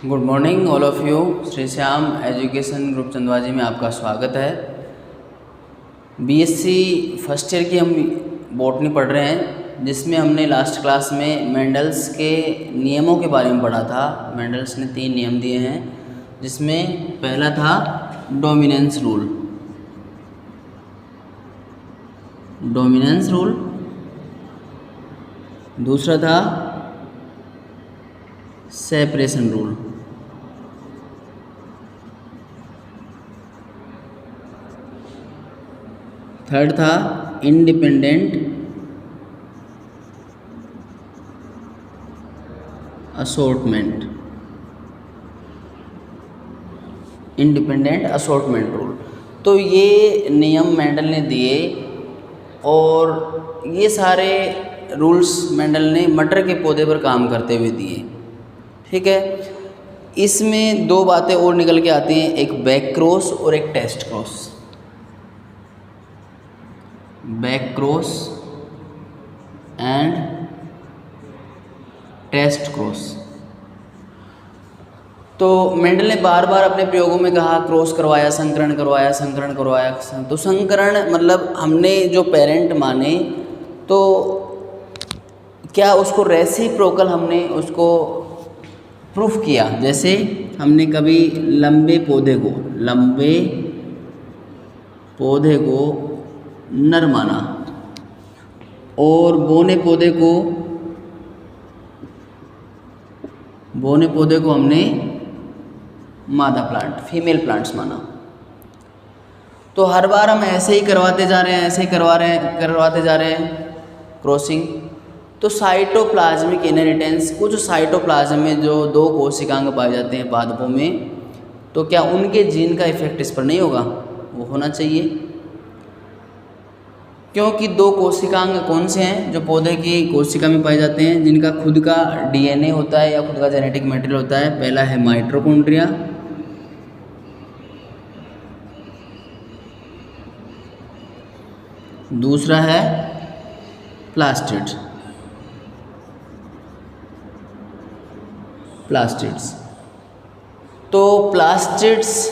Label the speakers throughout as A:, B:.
A: Good morning all of you. Shri Shyam education group Chandwaji में आपका स्वागत है। बीएससी फर्स्ट ईयर की हम बॉटनी पढ़ रहे हैं, जिसमें हमने लास्ट क्लास में मेंडल्स के नियमों के बारे में पढ़ा था। मेंडल्स ने 3 नियम दिए हैं, जिसमें पहला था डोमिनेंस रूल। दूसरा था सेपरेशन रूल। थर्ड था इंडिपेंडेंट असॉर्टमेंट रूल। तो ये नियम मेंडल ने दिए और ये सारे रूल्स मेंडल ने मटर के पौधे पर काम करते हुए दिए। ठीक है, इसमें 2 बातें और निकल के आती हैं, एक बैक क्रॉस और एक test cross. Back cross and test cross. तो मेंडल ने बार बार अपने प्रयोगों में कहा क्रॉस करवाया, संकरण करवाया। तो संकरण मतलब हमने जो पेरेंट माने तो क्या उसको रेसिप्रोकल हमने उसको प्रूफ किया। जैसे हमने कभी लंबे पौधे को नर माना और बौने पौधे को हमने मादा प्लांट, फीमेल प्लांट्स माना। तो हर बार हम ऐसे ही करवाते जा रहे हैं क्रॉसिंग। तो साइटोप्लाज्मिक इनहेरिटेंस, कुछ साइटोप्लाज्म में जो 2 कोशिकांग पाए जाते हैं पादपों में, तो क्या उनके जीन का इफेक्ट इस पर नहीं होगा? वो होना चाहिए, क्योंकि 2 कोशिकांग कौन से हैं जो पौधे की कोशिका में पाए जाते हैं, जिनका खुद का डीएनए होता है या खुद का जेनेटिक मटेरियल होता है। पहला है माइटोकॉन्ड्रिया, दूसरा है प्लास्टिड्स। तो प्लास्टिड्स,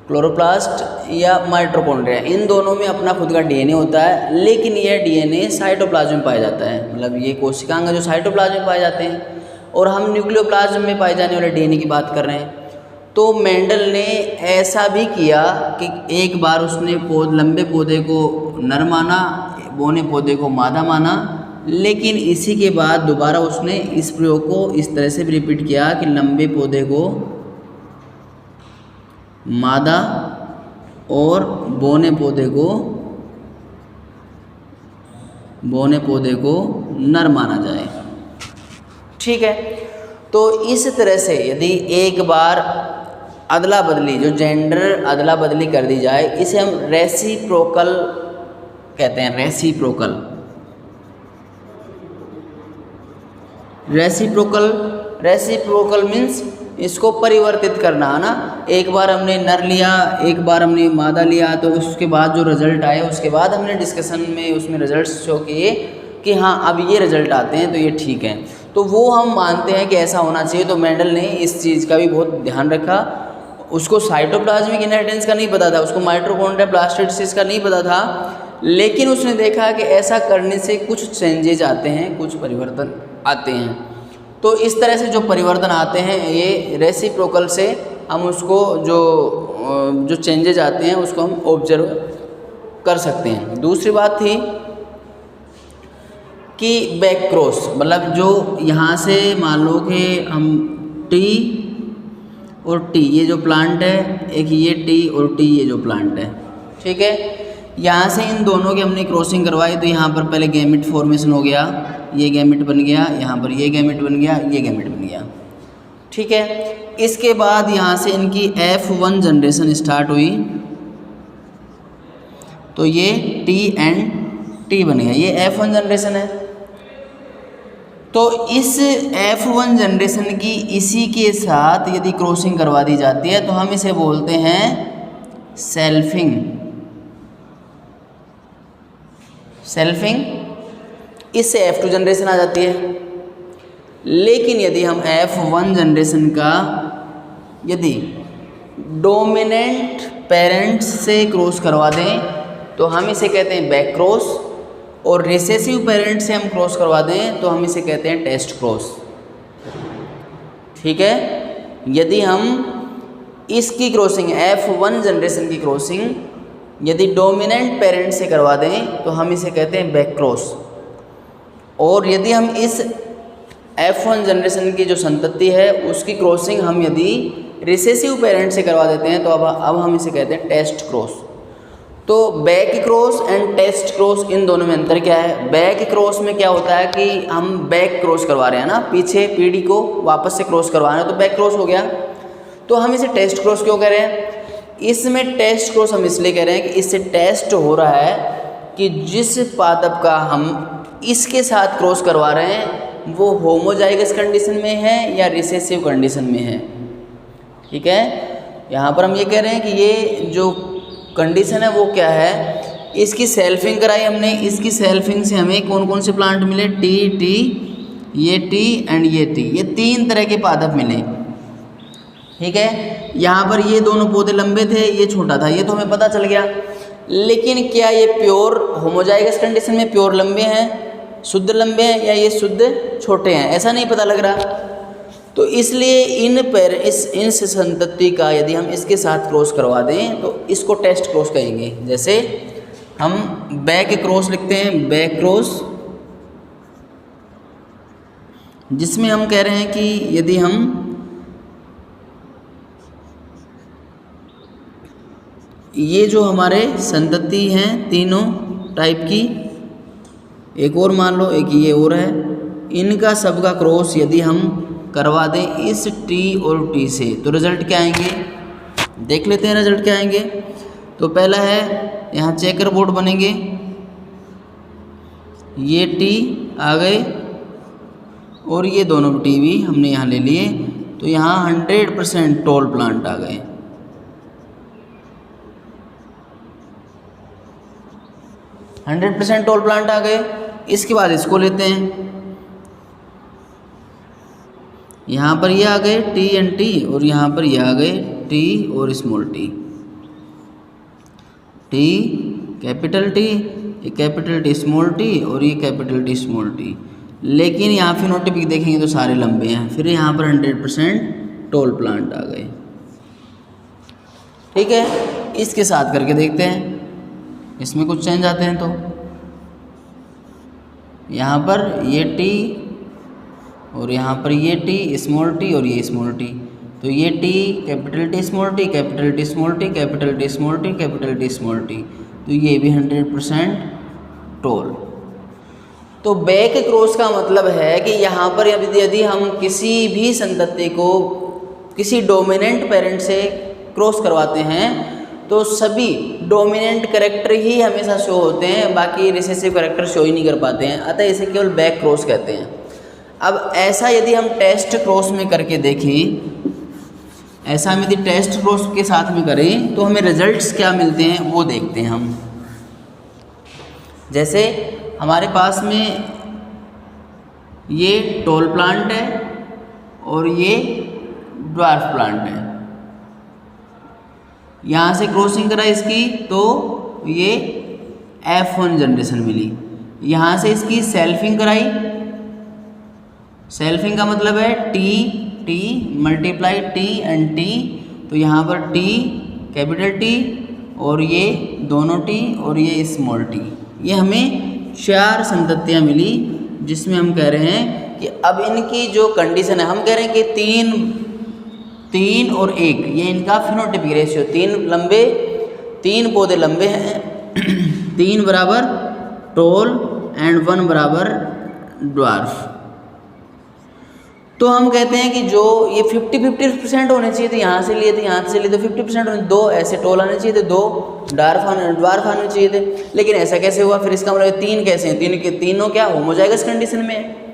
A: क्लोरोप्लास्ट या माइटोकॉन्ड्रिया, इन दोनों में अपना खुद का डीएनए होता है, लेकिन यह डीएनए साइटोप्लाज्म में पाया जाता है। मतलब ये कोशिकांग जो साइटोप्लाज्म में पाए जाते हैं, और हम न्यूक्लियोप्लाज्म में पाए जाने वाले डीएनए की बात कर रहे हैं। तो मेंडल ने ऐसा भी किया कि एक बार उसने लंबे पौधे को नर माना, बौने पौधे को मादा माना, लेकिन इसी के बाद दोबारा उसने इस प्रयोग को इस तरह से भी रिपीट किया कि लंबे पौधे को मादा और बौने पौधे को नर माना जाए। ठीक है, तो इस तरह से यदि एक बार अदला बदली, जो जेंडर अदला बदली कर दी जाए, इसे हम रेसिप्रोकल कहते हैं। रेसिप्रोकल मीन्स इसको परिवर्तित करना, है ना। एक बार हमने नर लिया, एक बार हमने मादा लिया, तो उसके बाद जो रिजल्ट आए, उसके बाद हमने डिस्कशन में उसमें रिजल्ट्स शो किए कि हाँ अब ये रिजल्ट आते हैं तो ये ठीक है, तो वो हम मानते हैं कि ऐसा होना चाहिए। तो मेंडल ने इस चीज़ का भी बहुत ध्यान रखा। उसको साइटोप्लाज्मिक इनहेरिटेंस का नहीं पता था, उसको माइटोकॉन्ड्रिया प्लास्टिड्स का नहीं पता था, लेकिन उसने देखा कि ऐसा करने से कुछ चेंजेज आते हैं, कुछ परिवर्तन आते हैं। तो इस तरह से जो परिवर्तन आते हैं, ये रेसिप्रोकल से हम उसको जो चेंजेज आते हैं उसको हम ऑब्जर्व कर सकते हैं। दूसरी बात थी कि बैक क्रॉस, मतलब जो यहाँ से मान लो कि हम टी और टी, ये जो प्लांट है, एक ये टी और टी ये जो प्लांट है, ठीक है, यहाँ से इन दोनों की हमने क्रॉसिंग करवाई। तो यहाँ पर पहले गैमेट फॉर्मेशन हो गया, ये गैमेट बन गया, यहाँ पर ये गैमेट बन गया, ये गैमेट बन गया। ठीक है, इसके बाद यहाँ से इनकी F1 जनरेशन स्टार्ट हुई, तो ये टी एंड टी बन गया, ये F1 जनरेशन है। तो इस F1 जनरेशन की इसी के साथ यदि क्रॉसिंग करवा दी जाती है तो हम इसे बोलते हैं सेल्फिंग। इससे F2 जनरेशन आ जाती है। लेकिन यदि हम F1 जनरेशन का यदि डोमिनेंट पेरेंट्स से क्रॉस करवा दें तो हम इसे कहते हैं बैक क्रॉस, और रिसेसिव पेरेंट से हम क्रॉस करवा दें तो हम इसे कहते हैं टेस्ट क्रॉस। ठीक है, यदि हम इसकी क्रॉसिंग F1 जनरेशन की क्रॉसिंग यदि डोमिनेंट पेरेंट से करवा दें तो हम इसे कहते हैं बैक क्रॉस, और यदि हम इस F1 जनरेशन की जो संतति है उसकी क्रॉसिंग हम यदि रिसेसिव पेरेंट से करवा देते हैं तो अब हम इसे कहते हैं टेस्ट क्रॉस। तो back cross and test cross, इन दोनों में अंतर क्या है? बैक क्रॉस में क्या होता है कि हम बैक क्रॉस करवा रहे हैं ना, पीछे पीढ़ी को वापस से क्रॉस करवा रहे हैं, तो बैक क्रॉस हो गया। तो हम इसे टेस्ट क्रॉस क्यों कह रहे हैं? इसमें टेस्ट क्रॉस हम इसलिए कह रहे हैं कि इससे टेस्ट हो रहा है कि जिस पादप का हम इसके साथ क्रॉस करवा रहे हैं वो होमोजाइगस कंडीशन में है या रिसेसिव कंडीशन में है। ठीक है, यहाँ पर हम ये कह रहे हैं कि ये जो कंडीशन है वो क्या है, इसकी सेल्फिंग कराई हमने, इसकी सेल्फिंग से हमें कौन कौन से प्लांट मिले? टी एंड ये टी, ये 3 तरह के पादप मिले। ठीक है, यहाँ पर ये दोनों पौधे लंबे थे, ये छोटा था, ये तो हमें पता चल गया। लेकिन क्या ये प्योर होमोजाइगस कंडीशन में प्योर लंबे हैं, शुद्ध लंबे हैं, या ये शुद्ध छोटे हैं, ऐसा नहीं पता लग रहा। तो इसलिए इन संतति का यदि हम इसके साथ क्रॉस करवा दें तो इसको टेस्ट क्रॉस कहेंगे। जैसे हम बैक क्रॉस लिखते हैं, बैक क्रॉस, जिसमें हम कह रहे हैं कि यदि हम ये जो हमारे संतति हैं तीनों टाइप की, एक और मान लो, एक ये और है, इनका सबका क्रॉस यदि हम करवा दें इस टी और टी से तो रिज़ल्ट क्या आएंगे? देख लेते हैं रिज़ल्ट क्या आएंगे। तो पहला है, यहाँ चेकर बोर्ड बनेंगे, ये टी आ गए और ये दोनों टी भी हमने यहाँ ले लिए, तो यहाँ 100% टॉल प्लांट आ गए। टॉल प्लांट आ गए। इसके बाद इसको लेते हैं, यहाँ पर ये आ गए टी एंड टी, और यहाँ पर ये आ गए टी और small T, T capital T, ये कैपिटल टी स्मॉल टी, और ये कैपिटल टी स्मॉल टी। लेकिन यहाँ फिनोटाइपिक देखेंगे तो सारे लंबे हैं, फिर यहाँ पर 100% टॉल प्लांट आ गए। ठीक है, इसके साथ करके देखते हैं, इसमें कुछ चेंज आते हैं। तो यहाँ पर ये टी और यहाँ पर ये टी स्मॉल टी और ये स्मॉल टी, तो ये T capital T small T, capital T small T, capital T small T, capital T small T, तो ये भी 100% टॉल। तो बैक क्रॉस का मतलब है कि यहाँ पर यदि हम किसी भी संतति को किसी डोमिनेंट पेरेंट से क्रॉस करवाते हैं तो सभी डोमिनेंट कैरेक्टर ही हमेशा शो होते हैं, बाकी रिसेसिव कैरेक्टर शो ही नहीं कर पाते हैं, अतः इसे केवल बैक क्रॉस कहते हैं। अब ऐसा यदि हम टेस्ट क्रॉस में करके देखें, ऐसा हम यदि टेस्ट क्रॉस के साथ में करें तो हमें रिजल्ट्स क्या मिलते हैं वो देखते हैं हम। जैसे हमारे पास में ये टॉल प्लांट है और ये ड्वार्फ प्लांट है, यहाँ से क्रॉसिंग करा इसकी तो ये F1 जनरेशन मिली। यहाँ से इसकी सेल्फिंग कराई, सेल्फिंग का मतलब है T multiply T and T, तो यहाँ पर टी कैपिटल टी और ये दोनों टी और ये स्मॉल टी, ये हमें 4 संततियाँ मिली, जिसमें हम कह रहे हैं कि अब इनकी जो कंडीशन है, हम कह रहे हैं कि 3 और 1 ये इनका फिनोटाइपिक रेशियो, 3 पौधे लंबे हैं, 3 बराबर टॉल एंड 1 बराबर ड्वार्फ। तो हम कहते हैं कि जो ये 50-50% होने चाहिए थे, यहाँ से लिए थे यहाँ से लिए तो 50% होने, 2 ऐसे टॉल आने चाहिए थे, 2 ड्वार्फ आने चाहिए थे, लेकिन ऐसा कैसे हुआ? फिर इसका मतलब 3 कैसे हैं? तीनों क्या होमोजाइगस कंडीशन में है।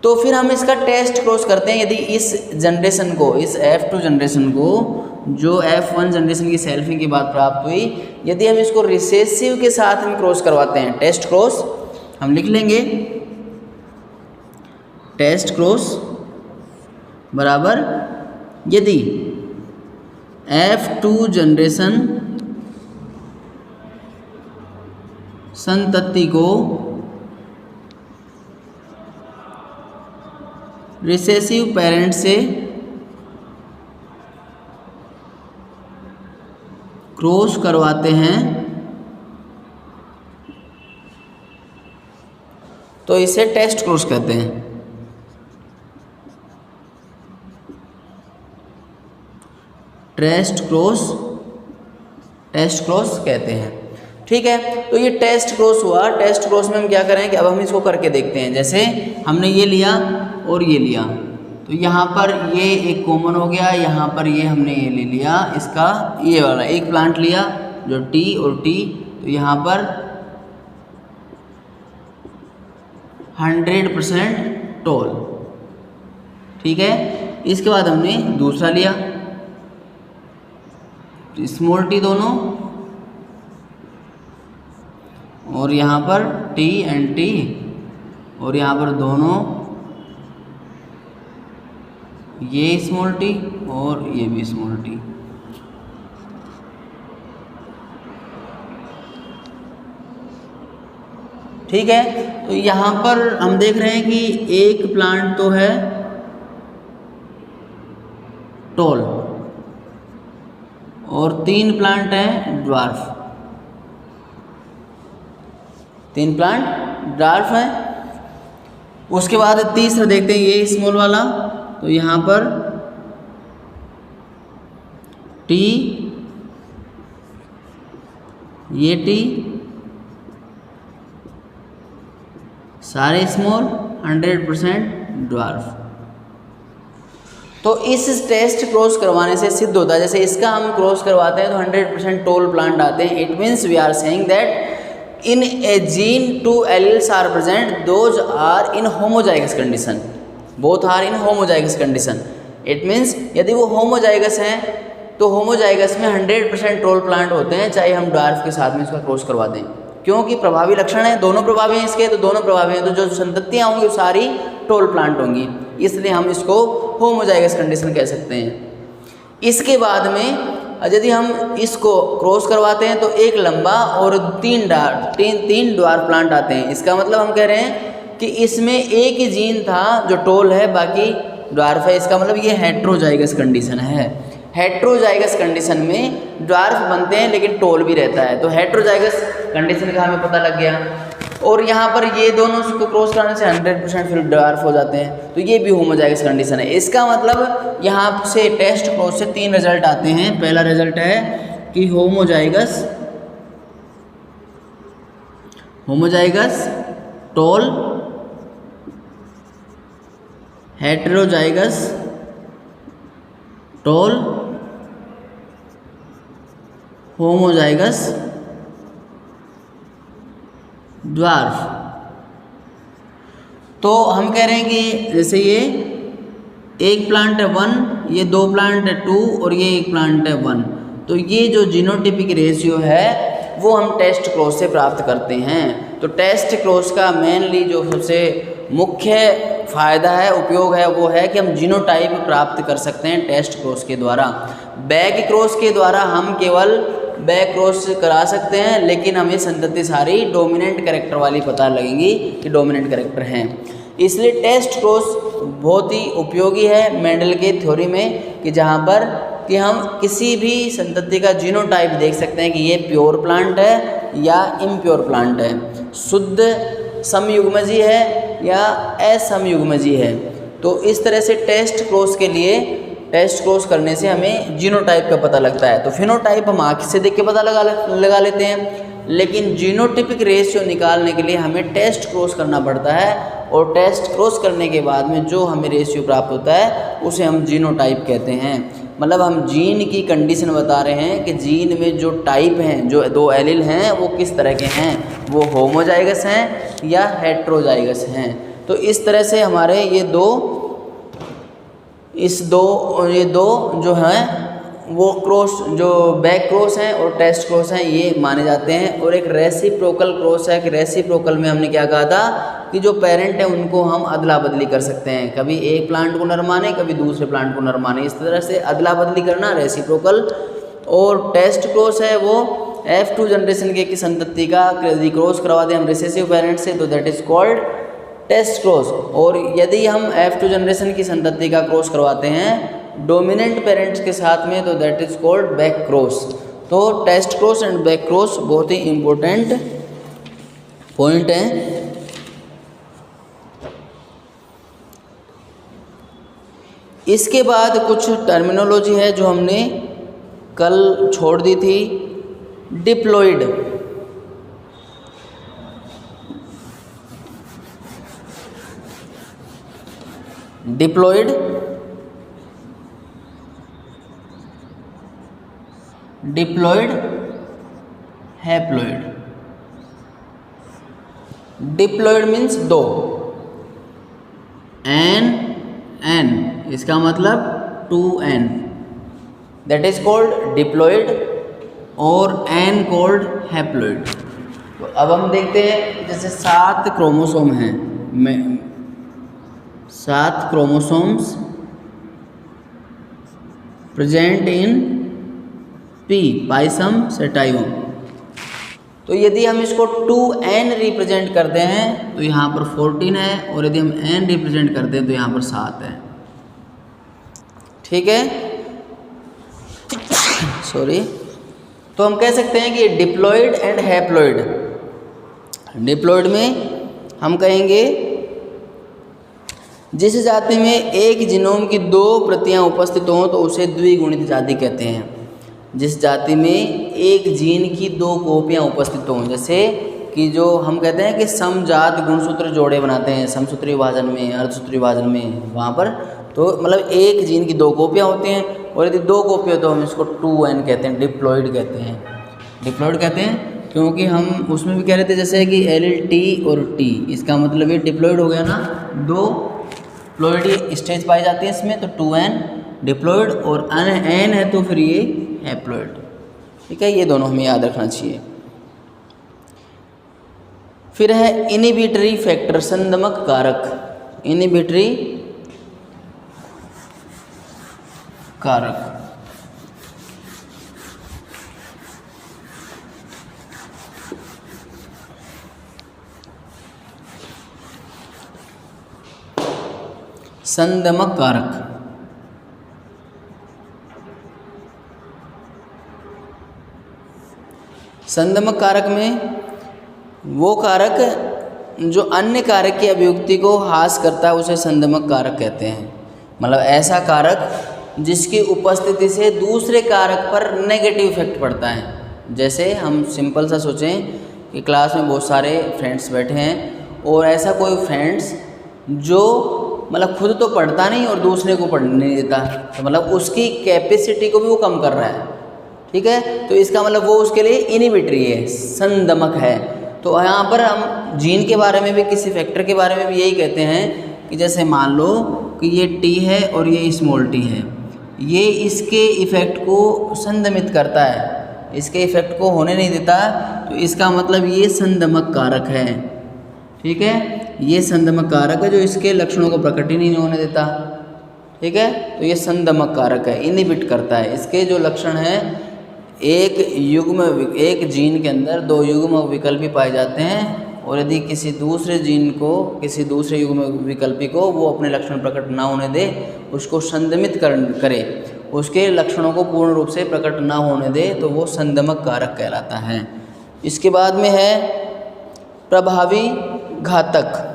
A: तो फिर हम इसका टेस्ट क्रॉस करते हैं। यदि इस जनरेशन को, इस F2 जनरेशन को जो F1 जनरेशन की सेल्फिंग की बात प्राप्त हुई, यदि हम इसको रिसेसिव के साथ में क्रॉस करवाते हैं, टेस्ट क्रॉस हम लिख लेंगे टेस्ट क्रॉस बराबर यदि F2 जनरेशन संतति को रिसेसिव पेरेंट से क्रॉस करवाते हैं तो इसे टेस्ट क्रॉस कहते हैं। टेस्ट क्रॉस कहते हैं। ठीक है, तो ये टेस्ट क्रॉस हुआ। टेस्ट क्रॉस में हम क्या करें कि अब हम इसको करके देखते हैं। जैसे हमने ये लिया और ये लिया, तो यहाँ पर ये एक कॉमन हो गया, यहाँ पर ये हमने ये ले लिया, इसका ये वाला एक प्लांट लिया जो T और T, तो यहाँ पर 100% टोल। ठीक है, इसके बाद हमने दूसरा लिया स्मॉल टी दोनों, और यहाँ पर T एंड T, और यहाँ पर दोनों ये स्मॉल टी और ये भी स्मॉल टी। ठीक है, तो यहाँ पर हम देख रहे हैं कि एक प्लांट तो है टॉल और 3 प्लांट हैं ड्वार्फ। 3 प्लांट ड्वार्फ है। उसके बाद तीसरा देखते हैं ये स्मॉल वाला, तो यहाँ पर T, ये T सारे स्मॉल 100% ड्वार्फ। तो इस टेस्ट क्रॉस करवाने से सिद्ध होता है, जैसे इसका हम क्रॉस करवाते हैं तो 100% टोल प्लांट आते हैं। It means we are saying that in a gene 2 alleles are present, those are in homozygous condition, both are in homozygous condition. It means यदि वो होमोजाइगस हैं तो होमोजाइगस में 100% टोल प्लांट होते हैं, चाहे हम ड्वार्फ के साथ में इसका क्रॉस करवा दें, क्योंकि प्रभावी लक्षण है, दोनों प्रभावी हैं इसके, तो दोनों प्रभावी हैं, तो जो संततियाँ होंगी वो सारी टोल प्लांट होंगी, इसलिए हम इसको होमोजाइगस कंडीशन कह सकते हैं। इसके बाद में यदि हम इसको क्रॉस करवाते हैं तो एक लंबा और 3 ड्वार्फ प्लांट आते हैं। इसका मतलब हम कह रहे हैं कि इसमें एक ही जीन था जो टोल है, बाकी ड्वार्फ है। इसका मतलब ये हेट्रोजाइगस कंडीशन है। हेट्रोजाइगस कंडीशन में ड्वार्फ बनते हैं लेकिन टोल भी रहता है, तो हेट्रोजाइगस कंडीशन का हमें पता लग गया। और यहाँ पर ये दोनों को क्रॉस कराने से 100% फिर ड्वार्फ हो जाते हैं, तो ये भी होमोजाइगस कंडीशन है। इसका मतलब यहाँ से टेस्ट क्रॉस से 3 रिजल्ट आते हैं। पहला रिजल्ट है कि homozygous toll, heterozygous toll, homozygous dwarf. तो हम कह रहे हैं कि जैसे ये एक प्लांट है 1, ये 2 प्लांट है 2 और ये एक प्लांट है 1, तो ये जो जीनोटाइपिक रेशियो है वो हम टेस्ट क्रॉस से प्राप्त करते हैं। तो टेस्ट क्रॉस का मेनली जो सबसे मुख्य फ़ायदा है, उपयोग है, वो है कि हम जीनोटाइप प्राप्त कर सकते हैं टेस्ट क्रॉस के द्वारा। बैक क्रॉस के द्वारा हम केवल बैक क्रॉस करा सकते हैं, लेकिन हमें संतति सारी डोमिनेंट कैरेक्टर वाली पता लगेंगी कि डोमिनेंट कैरेक्टर हैं। इसलिए टेस्ट क्रॉस बहुत ही उपयोगी है मेंडल के थ्योरी में, कि जहाँ पर कि हम किसी भी संतति का जीनोटाइप देख सकते हैं कि ये प्योर प्लांट है या इम्प्योर प्लांट है, शुद्ध समयुग्मजी है या असमयुग्मजी है। तो इस तरह से टेस्ट क्रॉस के लिए टेस्ट क्रॉस करने से हमें जीनोटाइप का पता लगता है। तो फिनोटाइप हम आँख से देख के पता लगा लेते हैं, लेकिन जीनोटाइपिक रेशियो निकालने के लिए हमें टेस्ट क्रॉस करना पड़ता है, और टेस्ट क्रॉस करने के बाद में जो हमें रेशियो प्राप्त होता है उसे हम जीनोटाइप कहते हैं। मतलब हम जीन की कंडीशन बता रहे हैं कि जीन में जो टाइप हैं, जो 2 एलील हैं, वो किस तरह के हैं, वो होमोजाइगस हैं या हेट्रोजाइगस हैं। तो इस तरह से हमारे ये दो जो हैं वो क्रॉस, जो बैक क्रॉस हैं और टेस्ट क्रॉस हैं, ये माने जाते हैं। और एक रेसिप्रोकल क्रॉस है कि रेसिप्रोकल में हमने क्या कहा था कि जो पेरेंट है उनको हम अदला बदली कर सकते हैं, कभी एक प्लांट को नर माने कभी दूसरे प्लांट को नर माने, इस तरह से अदला बदली करना रेसिप्रोकल। और टेस्ट क्रॉस है वो F2 जनरेशन के की संतति का यदि क्रॉस करवा दें हम रिसेसिव पेरेंट से तो that is called test cross. और यदि हम F2 जनरेशन की संतति का क्रॉस करवाते हैं डोमिनेंट पेरेंट्स के साथ में तो that is called back cross. तो test cross and back cross बहुत ही इम्पोर्टेंट पॉइंट हैं। इसके बाद कुछ टर्मिनोलॉजी है जो हमने कल छोड़ दी थी। Diploid, diploid, diploid, haploid. Diploid means दो, एन, इसका मतलब 2n, that is called diploid और n कॉल्ड हैप्लॉइड। तो अब हम देखते हैं जैसे 7 क्रोमोसोम हैं, 7 chromosomes present in P, Pisum sativum. तो यदि हम इसको 2n रिप्रेजेंट करते हैं तो यहाँ पर 14 है, और यदि हम n रिप्रेजेंट करते हैं तो यहाँ पर 7 है। ठीक है, सॉरी। तो हम कह सकते हैं कि डिप्लॉइड एंड हैप्लॉइड। डिप्लॉइड में हम कहेंगे जिस जाति में एक जीनोम की 2 प्रतियां उपस्थित हों तो उसे द्विगुणित जाति कहते हैं। जिस जाति में एक जीन की 2 कॉपियां उपस्थित हों, जैसे कि जो हम कहते हैं कि समजात गुणसूत्र जोड़े बनाते हैं समसूत्री विभाजन में, अर्धसूत्री विभाजन में, वहाँ पर तो मतलब एक जीन की 2 कॉपियां होती हैं, और यदि 2 कॉपी हो तो हम इसको 2n कहते हैं, डिप्लॉइड कहते हैं। डिप्लॉइड कहते हैं क्योंकि हम उसमें भी कह रहे थे जैसे कि एलील T और T, इसका मतलब ये डिप्लॉइड हो गया ना, 2 प्लॉइडी स्टेज पाई जाती है इसमें, तो 2n डिप्लॉइड, और n है तो फिर ये हैप्लॉइड। ठीक है, ये दोनों हमें याद रखना चाहिए। फिर है इनहिबिटरी फैक्टर, संदमक कारक। इनहिबिटरी कारक, संदमक कारक। संदमक कारक में वो कारक जो अन्य कारक की अभिव्यक्ति को ह्रास करता है उसे संदमक कारक कहते हैं। मतलब ऐसा कारक जिसकी उपस्थिति से दूसरे कारक पर नेगेटिव इफेक्ट पड़ता है। जैसे हम सिंपल सा सोचें कि क्लास में बहुत सारे फ्रेंड्स बैठे हैं और ऐसा कोई फ्रेंड्स जो मतलब खुद तो पढ़ता नहीं और दूसरे को पढ़ने नहीं देता, तो मतलब उसकी कैपेसिटी को भी वो कम कर रहा है। ठीक है, तो इसका मतलब वो उसके लिए इनहिबिटरी है, संदमक है। तो यहाँ पर हम जीन के बारे में भी, किसी फैक्टर के बारे में भी यही कहते हैं कि जैसे मान लो कि ये T है और ये स्मॉल t है, ये इसके इफ़ेक्ट को संदमित करता है, इसके इफ़ेक्ट को होने नहीं देता, तो इसका मतलब ये संदमक कारक है। ठीक है, ये संदमक कारक है जो इसके लक्षणों को प्रकट ही नहीं होने देता। ठीक है, तो ये संदमक कारक है, इनहिबिट करता है। इसके जो लक्षण हैं, एक जीन के अंदर 2 युग्म विकल्पी पाए जाते हैं, और यदि किसी दूसरे जीन को, किसी दूसरे युग्म विकल्पी को वो अपने लक्षण प्रकट ना होने दे, उसको संदमित करे, उसके लक्षणों को पूर्ण रूप से प्रकट ना होने दे, तो वो संदमक कारक कहलाता है। इसके बाद में है प्रभावी घातक।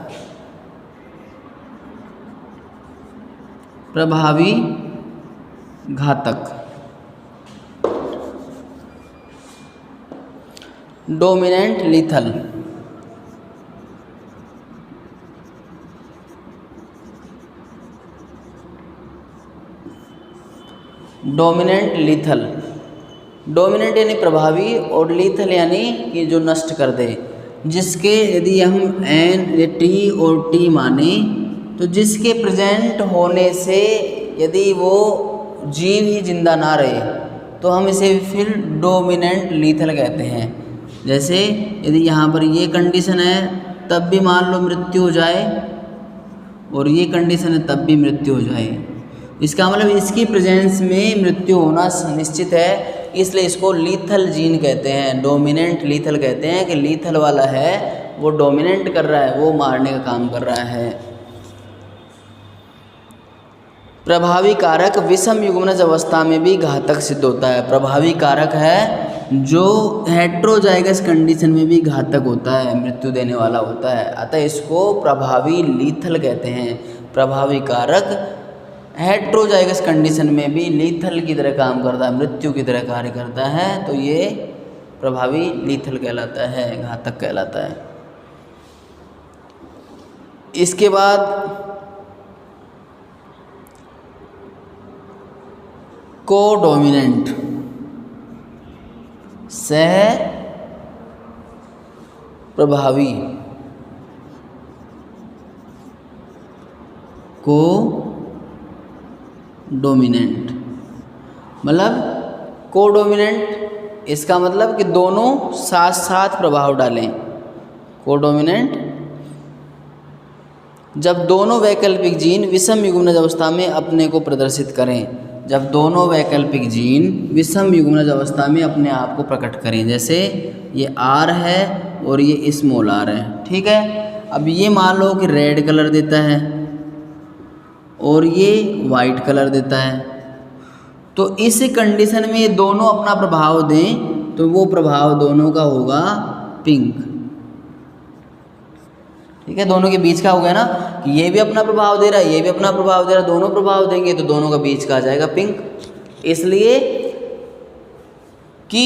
A: प्रभावी घातक, dominant lethal. Dominant lethal, dominant यानी प्रभावी और लीथल यानी कि जो नष्ट कर दे। जिसके यदि हम n या T और T माने तो जिसके प्रेजेंट होने से यदि वो जीव ही जिंदा ना रहे तो हम इसे फिर डोमिनेंट लीथल कहते हैं। जैसे यदि यहाँ पर ये कंडीशन है तब भी मान लो मृत्यु हो जाए, और ये कंडीशन है तब भी मृत्यु हो जाए। इसका मतलब इसकी प्रेजेंस में मृत्यु होना निश्चित है, इसलिए इसको लीथल जीन कहते हैं, डोमिनेंट लीथल कहते हैं कि लीथल वाला है वो डोमिनेंट कर रहा है, वो मारने का काम कर रहा है। प्रभावी कारक विषम युग्मनज अवस्था में भी घातक सिद्ध होता है। प्रभावी कारक है जो हेट्रोजाइगस कंडीशन में भी घातक होता है, मृत्यु देने वाला होता है, अतः इसको प्रभावी लीथल कहते हैं। प्रभावी कारक हेट्रोजाइगस कंडीशन में भी लीथल की तरह काम करता है, मृत्यु की तरह कार्य करता है, तो ये प्रभावी लीथल कहलाता है, घातक कहलाता है। इसके बाद कोडोमिनेंट सह प्रभावी को डोमिनेंट, मतलब कोडोमिनेंट इसका मतलब कि दोनों साथ साथ प्रभाव डालें। कोडोमिनेंट जब दोनों वैकल्पिक जीन विषम युग्मनज अवस्था में अपने को प्रदर्शित करें, जब दोनों वैकल्पिक जीन विषम युग्मनज अवस्था में अपने आप को प्रकट करें, जैसे ये R है और ये स्मॉल r है, ठीक है। अब ये मान लो कि रेड कलर देता है और ये वाइट कलर देता है, तो इस कंडीशन में ये दोनों अपना प्रभाव दें तो वो प्रभाव दोनों का होगा पिंक, ठीक है। दोनों के बीच का हो गया ना कि ये भी अपना प्रभाव दे रहा है, ये भी अपना प्रभाव दे रहा है, दोनों प्रभाव देंगे तो दोनों का बीच का आ जाएगा पिंक। इसलिए कि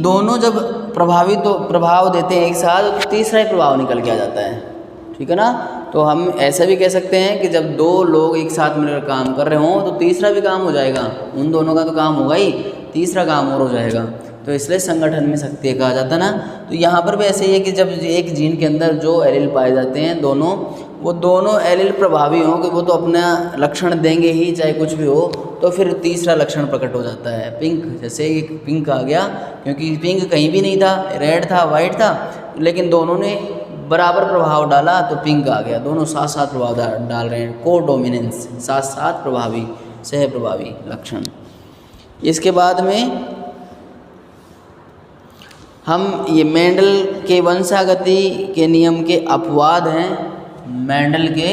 A: दोनों जब प्रभाव देते हैं एक साथ तो तीसरा ही प्रभाव निकल के आ जाता है, ठीक है ना। तो हम ऐसा भी कह सकते हैं कि जब दो लोग एक साथ मिलकर काम कर रहे हों तो तीसरा भी काम हो जाएगा, उन दोनों का तो काम होगा ही, तीसरा काम और हो जाएगा, तो इसलिए संगठन में शक्ति कहा जाता है ना। तो यहाँ पर भी ऐसे ही है कि जब एक जीन के अंदर जो एलील पाए जाते हैं वो दोनों एलील प्रभावी हों कि वो तो अपना लक्षण देंगे ही चाहे कुछ भी हो, तो फिर तीसरा लक्षण प्रकट हो जाता है पिंक। जैसे एक पिंक आ गया क्योंकि पिंक कहीं भी नहीं था, रेड था वाइट था, लेकिन दोनों ने बराबर प्रभाव डाला तो पिंक आ गया, दोनों साथ साथ प्रभाव डाल रहे हैं, को डोमिनेंस, साथ साथ प्रभावी सह प्रभावी लक्षण। इसके बाद में हम ये मेंडल के वंशागति के नियम के अपवाद हैं, मेंडल के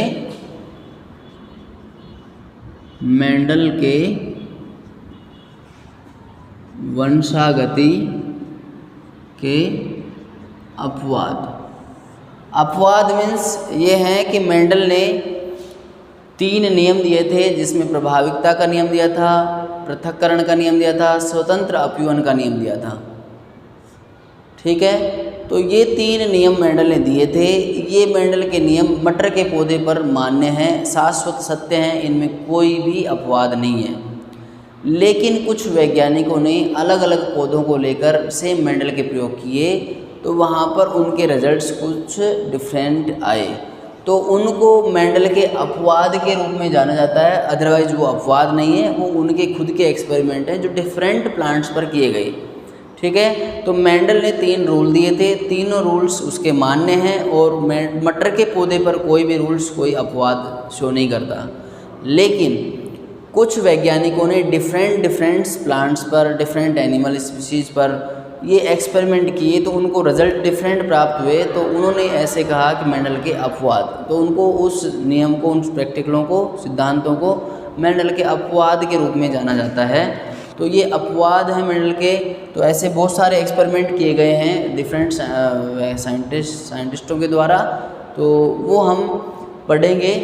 A: वंशागति के अपवाद मीन्स ये हैं कि मेंडल ने 3 नियम दिए थे, जिसमें प्रभाविकता का नियम दिया था, पृथक्करण का नियम दिया था, स्वतंत्र अपयूहन का नियम दिया था, ठीक है। तो ये 3 नियम मेंडल ने दिए थे। ये मेंडल के नियम मटर के पौधे पर मान्य हैं, शाश्वत सत्य हैं, इनमें कोई भी अपवाद नहीं है। लेकिन कुछ वैज्ञानिकों ने अलग अलग पौधों को लेकर सेम मेंडल के प्रयोग किए तो वहाँ पर उनके रिजल्ट्स कुछ डिफरेंट आए, तो उनको मेंडल के अपवाद के रूप में जाना जाता है। अदरवाइज वो अपवाद नहीं है, वो उनके खुद के एक्सपेरिमेंट हैं जो डिफरेंट प्लांट्स पर किए गए, ठीक है। तो मेंडल ने 3 रूल दिए थे, तीनों रूल्स उसके मान्य हैं और मटर के पौधे पर कोई भी रूल्स कोई अपवाद शो नहीं करता। लेकिन कुछ वैज्ञानिकों ने डिफरेंट प्लांट्स पर, डिफरेंट एनिमल स्पीशीज़ पर ये एक्सपेरिमेंट किए तो उनको रिजल्ट डिफरेंट प्राप्त हुए, तो उन्होंने ऐसे कहा कि मेंडल के अपवाद, तो उनको उस नियम को, उन प्रैक्टिकलों को, सिद्धांतों को मेंडल के अपवाद के रूप में जाना जाता है। तो ये अपवाद हैं मेंडल के। तो ऐसे बहुत सारे एक्सपेरिमेंट किए गए हैं डिफरेंट साइंटिस्टों के द्वारा, तो वो हम पढ़ेंगे।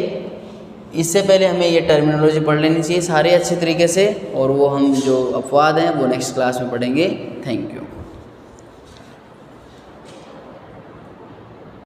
A: इससे पहले हमें ये टर्मिनोलॉजी पढ़ लेनी चाहिए सारे अच्छे तरीके से, और वो हम जो अपवाद हैं वो नेक्स्ट क्लास में पढ़ेंगे। Thank you.